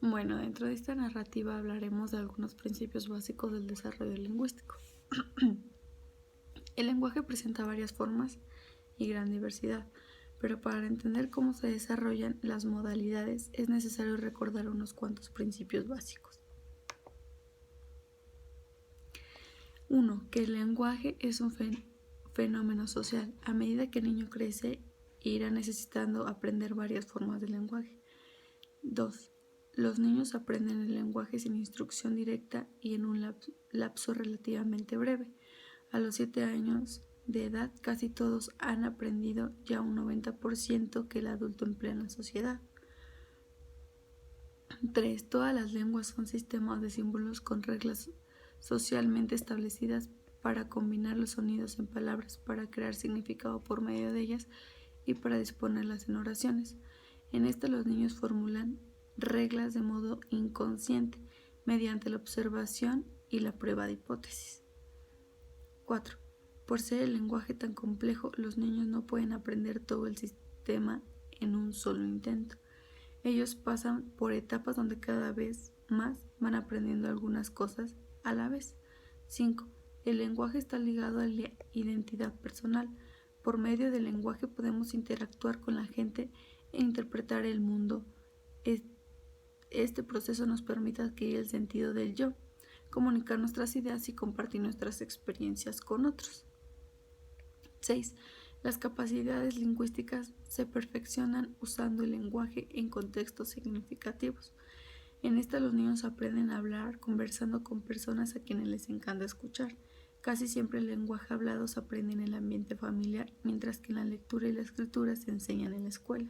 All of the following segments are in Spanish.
Bueno, dentro de esta narrativa hablaremos de algunos principios básicos del desarrollo lingüístico. El lenguaje presenta varias formas y gran diversidad, pero para entender cómo se desarrollan las modalidades es necesario recordar unos cuantos principios básicos. 1. Que el lenguaje es un fenómeno social. A medida que el niño crece, irá necesitando aprender varias formas de lenguaje. 2. Los niños aprenden el lenguaje sin instrucción directa y en un lapso relativamente breve. A los 7 años de edad, casi todos han aprendido ya un 90% que el adulto emplea en la sociedad. 3. Todas las lenguas son sistemas de símbolos con reglas socialmente establecidas para combinar los sonidos en palabras, para crear significado por medio de ellas y para disponerlas en oraciones. En esta los niños formulan reglas de modo inconsciente mediante la observación y la prueba de hipótesis. 4. Por ser el lenguaje tan complejo, los niños no pueden aprender todo el sistema en un solo intento. Ellos pasan por etapas donde cada vez más van aprendiendo algunas cosas a la vez. 5. El lenguaje está ligado a la identidad personal. Por medio del lenguaje podemos interactuar con la gente e interpretar el mundo. Este proceso nos permite adquirir el sentido del yo, comunicar nuestras ideas y compartir nuestras experiencias con otros. 6. Las capacidades lingüísticas se perfeccionan usando el lenguaje en contextos significativos. En esta los niños aprenden a hablar conversando con personas a quienes les encanta escuchar. Casi siempre el lenguaje hablado se aprende en el ambiente familiar, mientras que la lectura y la escritura se enseñan en la escuela.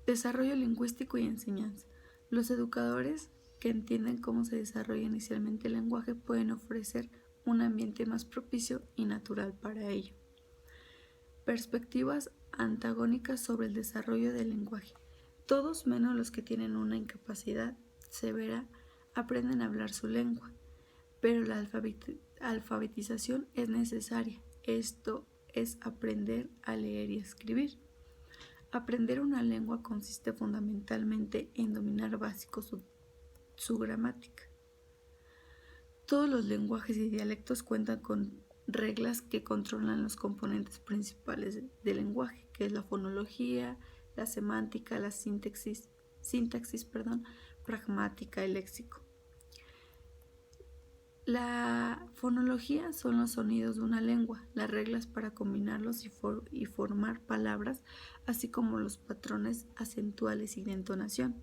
Desarrollo lingüístico y enseñanza. Los educadores que entienden cómo se desarrolla inicialmente el lenguaje pueden ofrecer un ambiente más propicio y natural para ello. Perspectivas antagónicas sobre el desarrollo del lenguaje. Todos menos los que tienen una incapacidad severa aprenden a hablar su lengua, pero la alfabetización es necesaria. Esto es aprender a leer y escribir. Aprender una lengua consiste fundamentalmente en dominar básico su gramática. Todos los lenguajes y dialectos cuentan con reglas que controlan los componentes principales del lenguaje, que es la fonología, la semántica, la sintaxis, pragmática, el léxico. La fonología son los sonidos de una lengua, las reglas para combinarlos y formar palabras, así como los patrones acentuales y de entonación.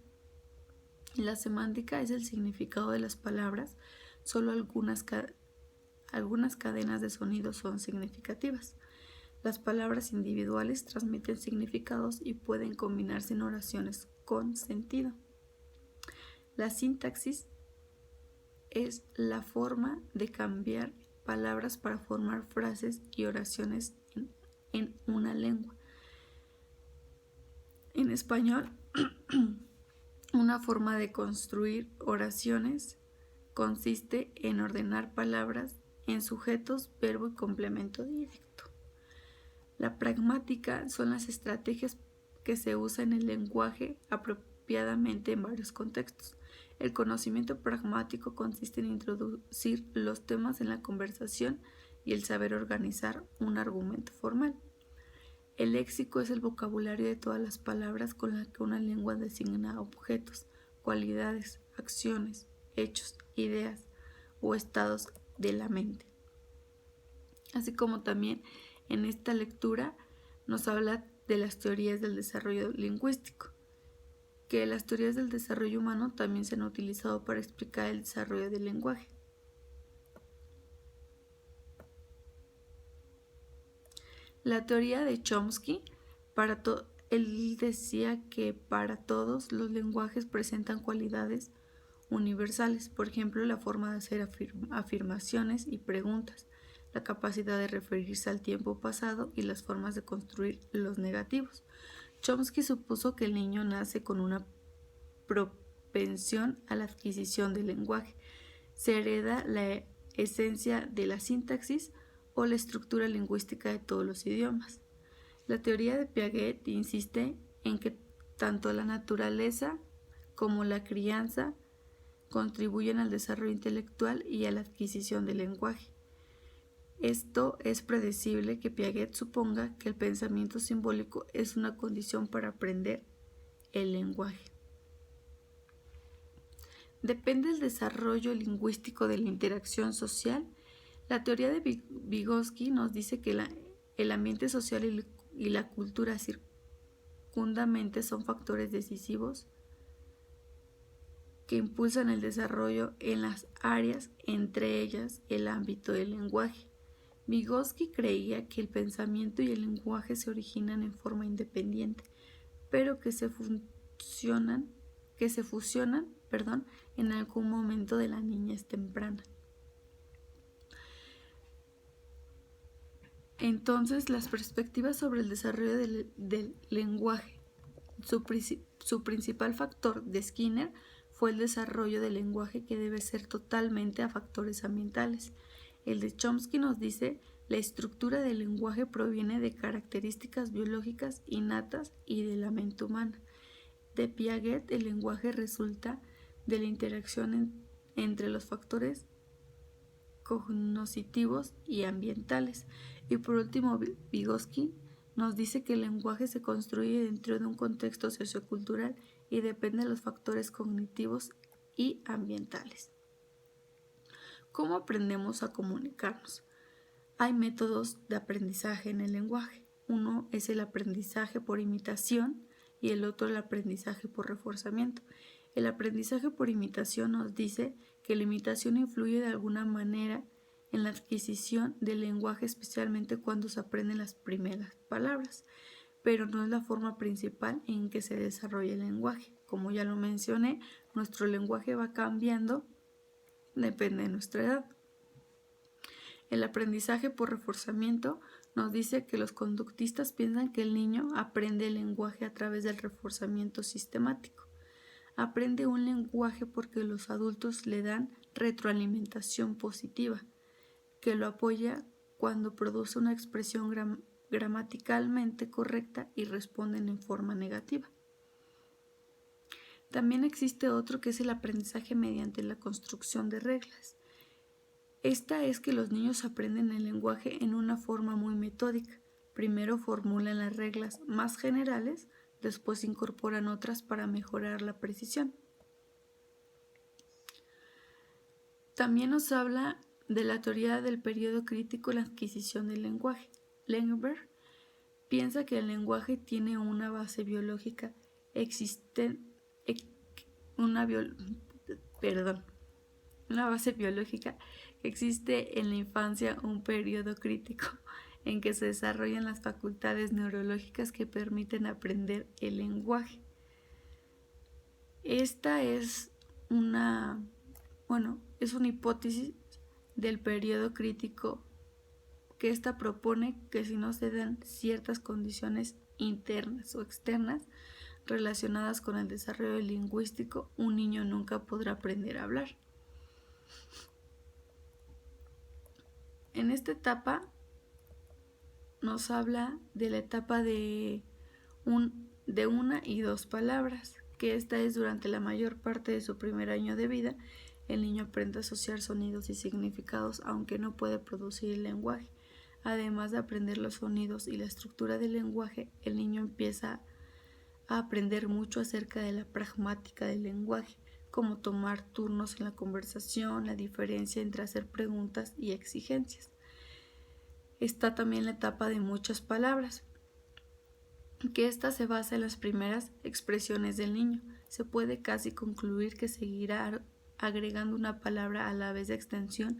La semántica es el significado de las palabras, solo algunas cadenas de sonidos son significativas. Las palabras individuales transmiten significados y pueden combinarse en oraciones con sentido. La sintaxis es la forma de cambiar palabras para formar frases y oraciones en una lengua. En español, una forma de construir oraciones consiste en ordenar palabras en sujetos, verbo y complemento directo. La pragmática son las estrategias que se usan en el lenguaje apropiadamente en varios contextos. El conocimiento pragmático consiste en introducir los temas en la conversación y el saber organizar un argumento formal. El léxico es el vocabulario de todas las palabras con las que una lengua designa objetos, cualidades, acciones, hechos, ideas o estados de la mente. Así como también en esta lectura nos habla de las teorías del desarrollo lingüístico, que las teorías del desarrollo humano también se han utilizado para explicar el desarrollo del lenguaje. La teoría de Chomsky, él decía que para todos los lenguajes presentan cualidades universales, por ejemplo, la forma de hacer afirmaciones y preguntas, la capacidad de referirse al tiempo pasado y las formas de construir los negativos. Chomsky supuso que el niño nace con una propensión a la adquisición del lenguaje. Se hereda la esencia de la sintaxis o la estructura lingüística de todos los idiomas. La teoría de Piaget insiste en que tanto la naturaleza como la crianza contribuyen al desarrollo intelectual y a la adquisición del lenguaje. Esto es predecible que Piaget suponga que el pensamiento simbólico es una condición para aprender el lenguaje. Depende del desarrollo lingüístico de la interacción social. La teoría de Vygotsky nos dice que el ambiente social y la cultura circundante son factores decisivos que impulsan el desarrollo en las áreas, entre ellas el ámbito del lenguaje. Vygotsky creía que el pensamiento y el lenguaje se originan en forma independiente, pero que se fusionan en algún momento de la niñez temprana. Entonces, las perspectivas sobre el desarrollo del lenguaje. Su principal factor de Skinner fue el desarrollo del lenguaje, que debe ser totalmente a factores ambientales. El de Chomsky nos dice: la estructura del lenguaje proviene de características biológicas innatas y de la mente humana. De Piaget, el lenguaje resulta de la interacción entre los factores cognitivos y ambientales. Y por último, Vygotsky nos dice que el lenguaje se construye dentro de un contexto sociocultural y depende de los factores cognitivos y ambientales. ¿Cómo aprendemos a comunicarnos? Hay métodos de aprendizaje en el lenguaje. Uno es el aprendizaje por imitación y el otro el aprendizaje por reforzamiento. El aprendizaje por imitación nos dice que la imitación influye de alguna manera en la adquisición del lenguaje, especialmente cuando se aprenden las primeras palabras, pero no es la forma principal en que se desarrolla el lenguaje. Como ya lo mencioné, nuestro lenguaje va cambiando, depende de nuestra edad. El aprendizaje por reforzamiento nos dice que los conductistas piensan que el niño aprende el lenguaje a través del reforzamiento sistemático. Aprende un lenguaje porque los adultos le dan retroalimentación positiva, que lo apoya cuando produce una expresión gramaticalmente correcta y responden en forma negativa. También existe otro, que es el aprendizaje mediante la construcción de reglas. Esta es que los niños aprenden el lenguaje en una forma muy metódica. Primero formulan las reglas más generales, después incorporan otras para mejorar la precisión. También nos habla de la teoría del periodo crítico en la adquisición del lenguaje. Lenberg piensa que el lenguaje tiene una base biológica una base biológica que existe en la infancia, un periodo crítico en que se desarrollan las facultades neurológicas que permiten aprender el lenguaje. Esta es una hipótesis del periodo crítico, que esta propone que si no se dan ciertas condiciones internas o externas relacionadas con el desarrollo lingüístico, un niño nunca podrá aprender a hablar. En esta etapa nos habla de la etapa de una y dos palabras, que esta es durante la mayor parte de su primer año de vida. El niño aprende a asociar sonidos y significados, aunque no puede producir el lenguaje. Además de aprender los sonidos y la estructura del lenguaje, el niño empieza a aprender mucho acerca de la pragmática del lenguaje, como tomar turnos en la conversación, la diferencia entre hacer preguntas y exigencias. Está también la etapa de muchas palabras, que esta se basa en las primeras expresiones del niño. Se puede casi concluir que seguirá agregando una palabra a la vez de extensión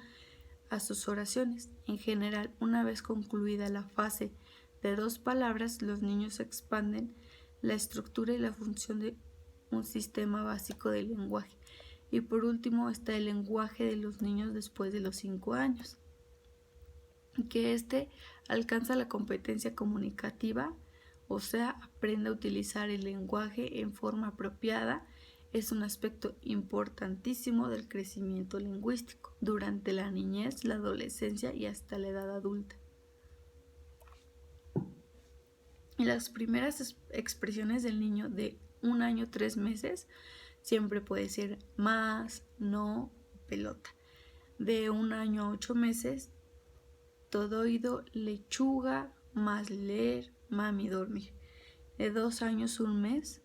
a sus oraciones. En general, una vez concluida la fase de dos palabras, los niños expanden la estructura y la función de un sistema básico del lenguaje. Y por último está el lenguaje de los niños después de los 5 años, que alcanza la competencia comunicativa, o sea, aprende a utilizar el lenguaje en forma apropiada. Es un aspecto importantísimo del crecimiento lingüístico durante la niñez, la adolescencia y hasta la edad adulta. Y las primeras expresiones del niño de 1 año 3 meses, siempre puede ser más, no, pelota. De 1 año a 8 meses, todo oído, lechuga, más leer, mami dormir. De 2 años 1 mes,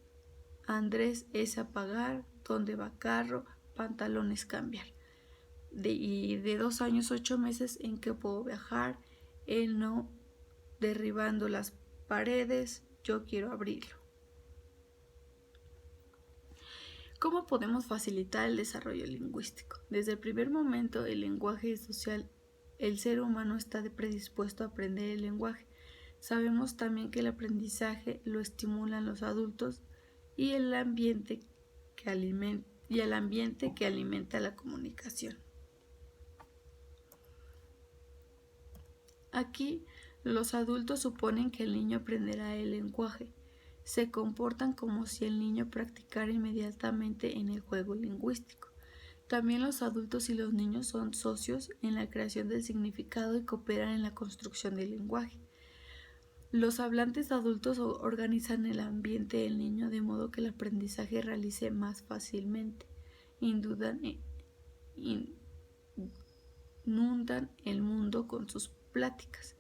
Andrés es apagar, dónde va carro, pantalones cambiar. Y de 2 años 8 meses, en qué puedo viajar, él no, derribando las paredes, yo quiero abrirlo. ¿Cómo podemos facilitar el desarrollo lingüístico? Desde el primer momento, el lenguaje es social. El ser humano está predispuesto a aprender el lenguaje. Sabemos también que el aprendizaje lo estimulan los adultos y el ambiente que alimenta la comunicación. Aquí, los adultos suponen que el niño aprenderá el lenguaje. Se comportan como si el niño practicara inmediatamente en el juego lingüístico. También los adultos y los niños son socios en la creación del significado y cooperan en la construcción del lenguaje. Los hablantes adultos organizan el ambiente del niño de modo que el aprendizaje realice más fácilmente. Inundan el mundo con sus pláticas.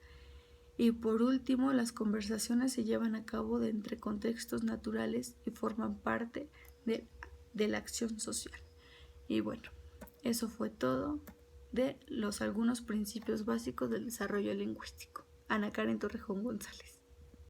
Y por último, las conversaciones se llevan a cabo entre contextos naturales y forman parte de la acción social. Y bueno, eso fue todo de algunos principios básicos del desarrollo lingüístico. Ana Karen Torrejón González.